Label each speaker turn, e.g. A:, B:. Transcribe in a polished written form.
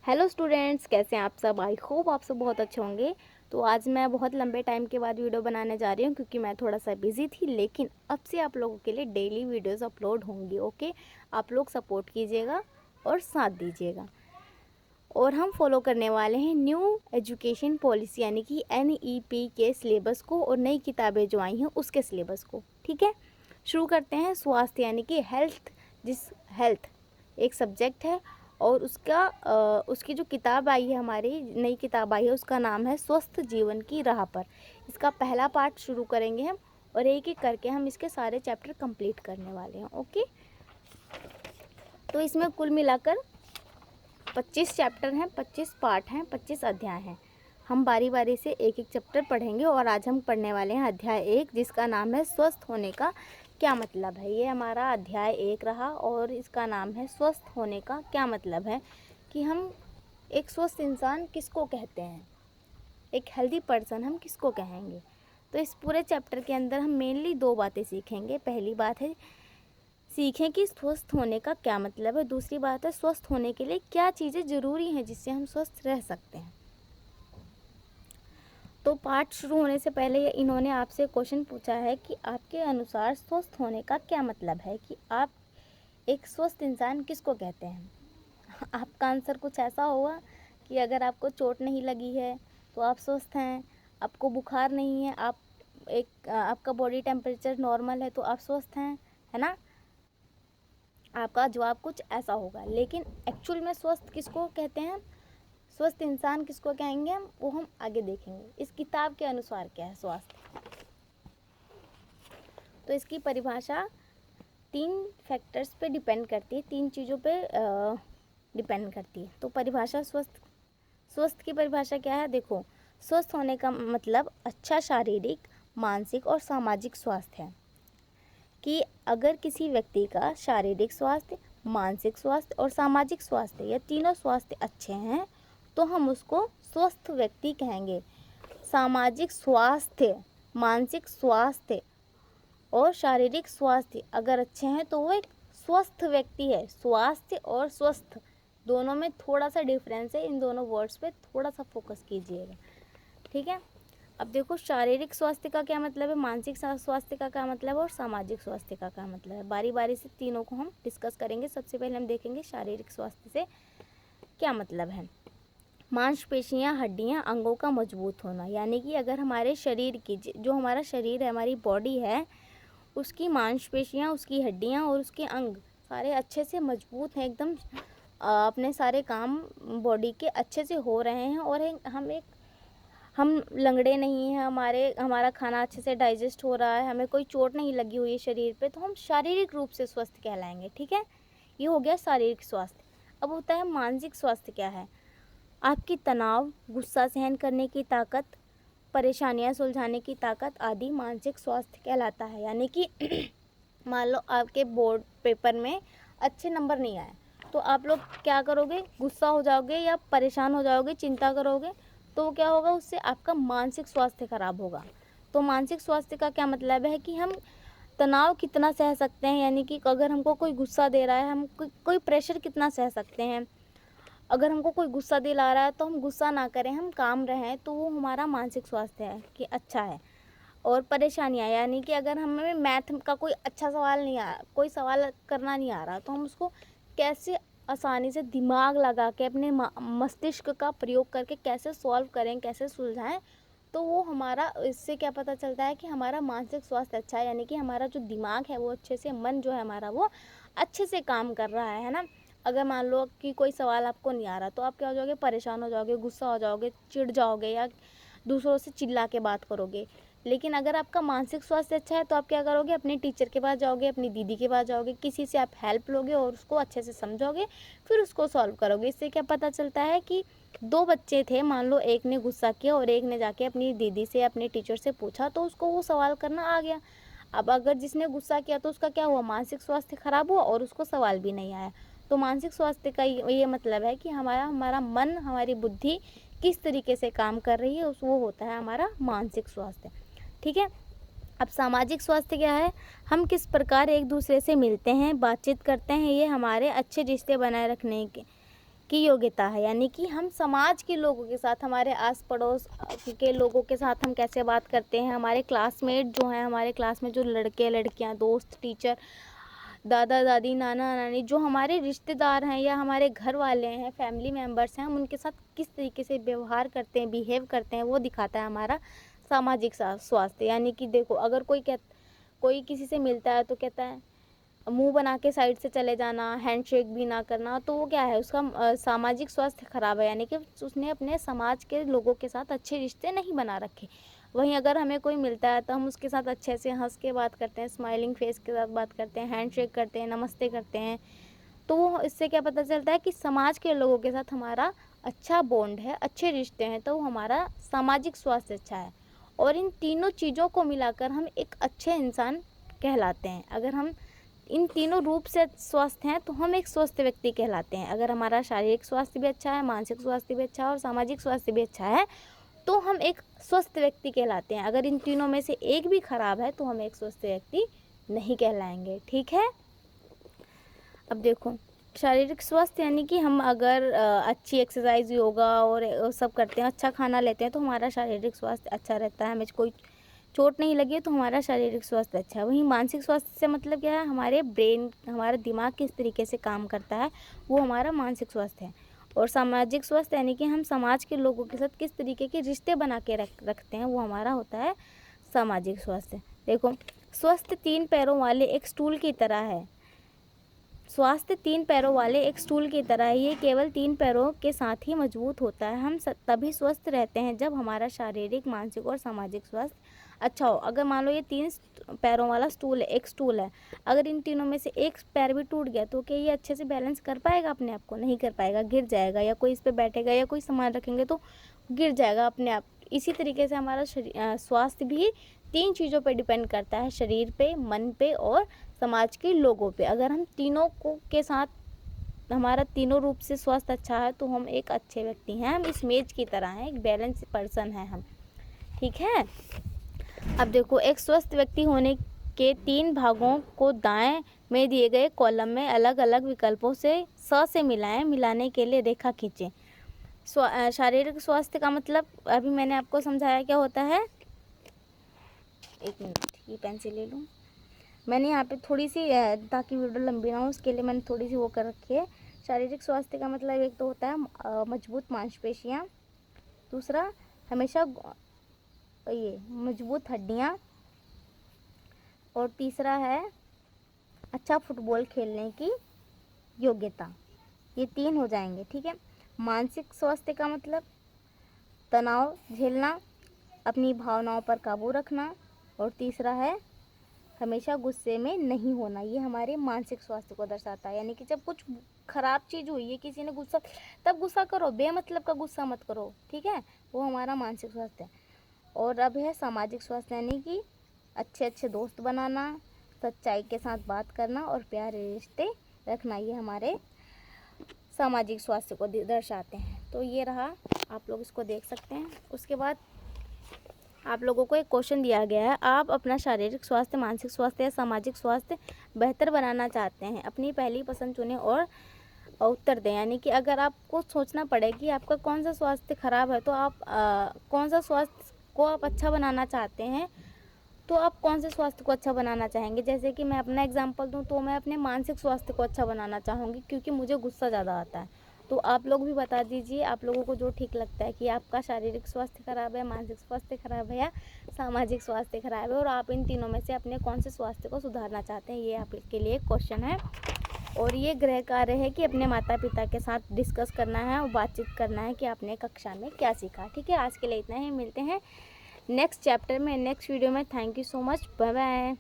A: Hello students, कैसे हैं आप सब। आई होप आप सब बहुत अच्छे होंगे। तो आज मैं बहुत लंबे टाइम के बाद वीडियो बनाने जा रही हूँ क्योंकि मैं थोड़ा सा बिजी थी, लेकिन अब से आप लोगों के लिए डेली वीडियोस अपलोड होंगी। ओके, आप लोग सपोर्ट कीजिएगा और साथ दीजिएगा। और हम फॉलो करने वाले हैं न्यू एजुकेशन पॉलिसी यानी कि NEP के सिलेबस को और नई किताबें जो आई हैं उसके सिलेबस को। ठीक है, शुरू करते हैं। स्वास्थ्य यानी कि हेल्थ, हेल्थ एक सब्जेक्ट है और उसकी जो किताब आई है, हमारी नई किताब आई है, उसका नाम है स्वस्थ जीवन की राह पर। इसका पहला पार्ट शुरू करेंगे हम और एक एक करके हम इसके सारे चैप्टर कंप्लीट करने वाले हैं। ओके, तो इसमें कुल मिलाकर 25 चैप्टर हैं, 25 पार्ट हैं, 25 अध्याय हैं। हम बारी बारी से एक एक चैप्टर पढ़ेंगे और आज हम पढ़ने वाले हैं अध्याय 1, जिसका नाम है स्वस्थ होने का क्या मतलब है। ये हमारा अध्याय 1 रहा और इसका नाम है स्वस्थ होने का क्या मतलब है, कि हम एक स्वस्थ इंसान किसको कहते हैं, एक हेल्दी पर्सन हम किसको कहेंगे। तो इस पूरे चैप्टर के अंदर हम मेनली 2 बातें सीखेंगे। पहली बात है सीखें कि स्वस्थ होने का क्या मतलब है, दूसरी बात है स्वस्थ होने के लिए क्या चीज़ें ज़रूरी हैं जिससे हम स्वस्थ रह सकते हैं। तो पाठ शुरू होने से पहले इन्होंने आपसे क्वेश्चन पूछा है कि आपके अनुसार स्वस्थ होने का क्या मतलब है, कि आप एक स्वस्थ इंसान किसको कहते हैं। आपका आंसर कुछ ऐसा होगा कि अगर आपको चोट नहीं लगी है तो आप स्वस्थ हैं, आपको बुखार नहीं है, आपका बॉडी टेम्परेचर नॉर्मल है तो आप स्वस्थ हैं, है ना। आपका जवाब कुछ ऐसा होगा, लेकिन एक्चुअल में स्वस्थ किसको कहते हैं, स्वस्थ इंसान किसको कहेंगे हम, वो हम आगे देखेंगे। इस किताब के अनुसार क्या है स्वास्थ्य। तो इसकी परिभाषा 3 फैक्टर्स पे डिपेंड करती है, 3 चीज़ों पे डिपेंड करती है। तो परिभाषा स्वस्थ की परिभाषा क्या है, देखो। स्वस्थ होने का मतलब अच्छा शारीरिक, मानसिक और सामाजिक स्वास्थ्य है। कि अगर किसी व्यक्ति का शारीरिक स्वास्थ्य, मानसिक स्वास्थ्य और सामाजिक स्वास्थ्य, ये तीनों स्वास्थ्य अच्छे हैं तो हम उसको स्वस्थ व्यक्ति कहेंगे। सामाजिक स्वास्थ्य, मानसिक स्वास्थ्य और शारीरिक स्वास्थ्य अगर अच्छे हैं तो वो एक स्वस्थ व्यक्ति है। स्वास्थ्य और स्वस्थ दोनों में थोड़ा सा डिफरेंस है, इन दोनों वर्ड्स पे थोड़ा सा फोकस कीजिएगा। ठीक है, अब देखो शारीरिक स्वास्थ्य का क्या मतलब है, मानसिक स्वास्थ्य का क्या मतलब है और सामाजिक स्वास्थ्य का क्या मतलब है। बारी बारी से तीनों को हम डिस्कस करेंगे। सबसे पहले हम देखेंगे शारीरिक स्वास्थ्य से क्या मतलब है। मांसपेशियां, हड्डियां, अंगों का मजबूत होना, यानी कि अगर हमारे शरीर की, जो हमारा शरीर है, हमारी बॉडी है, उसकी मांसपेशियां, उसकी हड्डियां और उसके अंग सारे अच्छे से मजबूत हैं, एकदम अपने सारे काम बॉडी के अच्छे से हो रहे हैं और हम लंगड़े नहीं हैं, हमारा खाना अच्छे से डाइजेस्ट हो रहा है, हमें कोई चोट नहीं लगी हुई है शरीर पे, तो हम शारीरिक रूप से स्वस्थ कहलाएंगे। ठीक है, ये हो गया शारीरिक स्वास्थ्य। अब होता है मानसिक स्वास्थ्य। क्या है, आपकी तनाव, गुस्सा सहन करने की ताकत, परेशानियां सुलझाने की ताकत आदि मानसिक स्वास्थ्य कहलाता है। यानी कि मान लो आपके बोर्ड पेपर में अच्छे नंबर नहीं आए तो आप लोग क्या करोगे, गुस्सा हो जाओगे या परेशान हो जाओगे, चिंता करोगे, तो क्या होगा, उससे आपका मानसिक स्वास्थ्य खराब होगा। तो मानसिक स्वास्थ्य का क्या मतलब है कि हम तनाव कितना सह सकते हैं, यानी कि अगर हमको कोई गुस्सा दे रहा है, हम कोई प्रेशर कितना सह सकते हैं। अगर हमको कोई गुस्सा दिला रहा है तो हम गुस्सा ना करें, हम काम रहें, तो वो हमारा मानसिक स्वास्थ्य है कि अच्छा है। और परेशानियाँ, यानी कि अगर हमें मैथ का कोई अच्छा सवाल नहीं आ, कोई सवाल करना नहीं आ रहा, तो हम उसको कैसे आसानी से दिमाग लगा के अपने मस्तिष्क का प्रयोग करके कैसे सॉल्व करें, कैसे सुलझाएं, तो वो हमारा, इससे क्या पता चलता है कि हमारा मानसिक स्वास्थ्य अच्छा है। यानी कि हमारा जो दिमाग है वो अच्छे से, मन जो है हमारा वो अच्छे से काम कर रहा है ना। अगर मान लो कि कोई सवाल आपको नहीं आ रहा तो आप क्या हो जाओगे, परेशान हो जाओगे, गुस्सा हो जाओगे, चिढ़ जाओगे या दूसरों से चिल्ला के बात करोगे। लेकिन अगर आपका मानसिक स्वास्थ्य अच्छा है तो आप क्या करोगे, अपने टीचर के पास जाओगे, अपनी दीदी के पास जाओगे, किसी से आप हेल्प लोगे और उसको अच्छे से समझोगे, फिर उसको सॉल्व करोगे। इससे क्या पता चलता है कि 2 बच्चे थे, मान लो एक ने गुस्सा किया और एक ने जाके अपनी दीदी से, अपने टीचर से पूछा, तो उसको वो सवाल करना आ गया। अब अगर जिसने गुस्सा किया तो उसका क्या हुआ, मानसिक स्वास्थ्य खराब हुआ और उसको सवाल भी नहीं आया। तो मानसिक स्वास्थ्य का ये मतलब है कि हमारा मन, हमारी बुद्धि किस तरीके से काम कर रही है, वो होता है हमारा मानसिक स्वास्थ्य। ठीक है, अब सामाजिक स्वास्थ्य क्या है, हम किस प्रकार एक दूसरे से मिलते हैं, बातचीत करते हैं, ये हमारे अच्छे रिश्ते बनाए रखने की योग्यता है, यानी कि हम समाज के लोगों के साथ, हमारे आस पड़ोस के लोगों के साथ हम कैसे बात करते हैं, हमारे क्लासमेट जो हैं, हमारे क्लास में जो लड़के लड़कियां, दोस्त, टीचर, दादा दादी, नाना नानी, जो हमारे रिश्तेदार हैं या हमारे घर वाले हैं, फैमिली मेम्बर्स हैं, हम उनके साथ किस तरीके से व्यवहार करते हैं, बिहेव करते हैं, वो दिखाता है हमारा सामाजिक स्वास्थ्य। यानी कि देखो, अगर कोई किसी से मिलता है तो कहता है मुंह बना के साइड से चले जाना, हैंडशेक भी ना करना, तो वो क्या है, उसका सामाजिक स्वास्थ्य खराब है, यानी कि उसने अपने समाज के लोगों के साथ अच्छे रिश्ते नहीं बना रखे। वहीं अगर हमें कोई मिलता है तो हम उसके साथ अच्छे से हंस के बात करते हैं, स्माइलिंग फेस के साथ बात करते हैं, हैंडशेक करते हैं, नमस्ते करते हैं, तो इससे क्या पता चलता है कि समाज के लोगों के साथ हमारा अच्छा बॉन्ड है, अच्छे रिश्ते हैं, तो हमारा सामाजिक स्वास्थ्य अच्छा है। और इन तीनों चीज़ों को मिलाकर हम एक अच्छे इंसान कहलाते हैं। अगर हम इन तीनों रूप से स्वस्थ हैं तो हम एक स्वस्थ व्यक्ति कहलाते हैं। अगर हमारा शारीरिक स्वास्थ्य भी अच्छा है, मानसिक स्वास्थ्य भी अच्छा है और सामाजिक स्वास्थ्य भी अच्छा है तो हम एक स्वस्थ व्यक्ति कहलाते हैं। अगर इन तीनों में से एक भी खराब है तो हम एक स्वस्थ व्यक्ति नहीं कहलाएंगे। ठीक है, अब देखो, शारीरिक स्वास्थ्य यानी कि हम अगर अच्छी एक्सरसाइज, योगा और सब करते हैं, अच्छा खाना लेते हैं तो हमारा शारीरिक स्वास्थ्य अच्छा रहता है। हमें कोई चोट नहीं लगी तो हमारा शारीरिक स्वास्थ्य अच्छा है। वहीं मानसिक स्वास्थ्य से मतलब क्या है, हमारे ब्रेन, हमारा दिमाग किस तरीके से काम करता है, वो हमारा मानसिक स्वास्थ्य है। और सामाजिक स्वास्थ्य यानी कि हम समाज के लोगों के साथ किस तरीके के रिश्ते बना के रखते हैं, वो हमारा होता है सामाजिक स्वास्थ्य। देखो, स्वास्थ्य 3 पैरों वाले एक स्टूल की तरह है। स्वास्थ्य 3 पैरों वाले एक स्टूल की तरह है। ये केवल 3 पैरों के साथ ही मजबूत होता है। हम तभी स्वस्थ रहते हैं जब हमारा शारीरिक, मानसिक और सामाजिक स्वास्थ्य अच्छा हो। अगर मान लो ये 3 पैरों वाला स्टूल है, एक स्टूल है, अगर इन तीनों में से एक पैर भी टूट गया तो क्या ये अच्छे से बैलेंस कर पाएगा अपने आप को? नहीं कर पाएगा, गिर जाएगा, या कोई इस पर बैठेगा या कोई सामान रखेंगे तो गिर जाएगा अपने आप। इसी तरीके से हमारा स्वास्थ्य भी 3 चीज़ों पर डिपेंड करता है, शरीर पे, मन पे और समाज के लोगों पे। अगर हम तीनों को के साथ हमारा तीनों रूप से स्वास्थ्य अच्छा है तो हम एक अच्छे व्यक्ति हैं। हम इस मेज की तरह हैं, एक बैलेंस पर्सन हैं हम। ठीक है, अब देखो, एक स्वस्थ व्यक्ति होने के 3 भागों को दाएं में दिए गए कॉलम में अलग अलग विकल्पों से से मिलाएं। मिलाने के लिए रेखा खींचें। शारीरिक स्वास्थ्य का मतलब अभी मैंने आपको समझाया क्या होता है। एक मिनट, ये पेंसिल ले लूँ। मैंने यहाँ पे थोड़ी सी, ताकि वीडियो लंबी ना हो उसके लिए मैंने थोड़ी सी वो कर रखी है। शारीरिक स्वास्थ्य का मतलब एक तो होता है मजबूत मांसपेशियाँ, दूसरा हमेशा ये मजबूत हड्डियाँ, और तीसरा है अच्छा फुटबॉल खेलने की योग्यता। ये 3 हो जाएंगे। ठीक है, मानसिक स्वास्थ्य का मतलब तनाव झेलना, अपनी भावनाओं पर काबू रखना, और तीसरा है हमेशा गुस्से में नहीं होना। ये हमारे मानसिक स्वास्थ्य को दर्शाता है। यानी कि जब कुछ खराब चीज़ हुई है, किसी ने गुस्सा, तब गुस्सा करो, बेमतलब का गुस्सा मत करो। ठीक है, वो हमारा मानसिक स्वास्थ्य है। और अब है सामाजिक स्वास्थ्य, यानी कि अच्छे अच्छे दोस्त बनाना, सच्चाई के साथ बात करना और प्यारे रिश्ते रखना। ये हमारे सामाजिक स्वास्थ्य को दर्शाते हैं। तो ये रहा, आप लोग इसको देख सकते हैं। उसके बाद आप लोगों को एक क्वेश्चन दिया गया है, आप अपना शारीरिक स्वास्थ्य, मानसिक स्वास्थ्य या सामाजिक स्वास्थ्य बेहतर बनाना चाहते हैं। अपनी पहली पसंद चुनें और उत्तर दें। यानी कि अगर आपको सोचना पड़े कि आपका कौन सा स्वास्थ्य खराब है तो आप कौन सा स्वास्थ्य को आप अच्छा बनाना चाहते हैं, तो आप कौन से स्वास्थ्य को अच्छा बनाना चाहेंगे। जैसे कि मैं अपना एग्जांपल दूं तो मैं अपने मानसिक स्वास्थ्य को अच्छा बनाना चाहूँगी, क्योंकि मुझे गुस्सा ज़्यादा आता है। तो आप लोग भी बता दीजिए, आप लोगों को जो ठीक लगता है कि आपका शारीरिक स्वास्थ्य खराब है, मानसिक स्वास्थ्य खराब है या सामाजिक स्वास्थ्य खराब है, और आप इन तीनों में से अपने कौन से स्वास्थ्य को सुधारना चाहते हैं। ये आपके लिए एक क्वेश्चन है। और ये गृह कार्य है कि अपने माता पिता के साथ डिस्कस करना है और बातचीत करना है कि आपने कक्षा में क्या सीखा। ठीक है, आज के लिए इतना ही। मिलते हैं नेक्स्ट चैप्टर में, नेक्स्ट वीडियो में। Thank you so much, bye bye.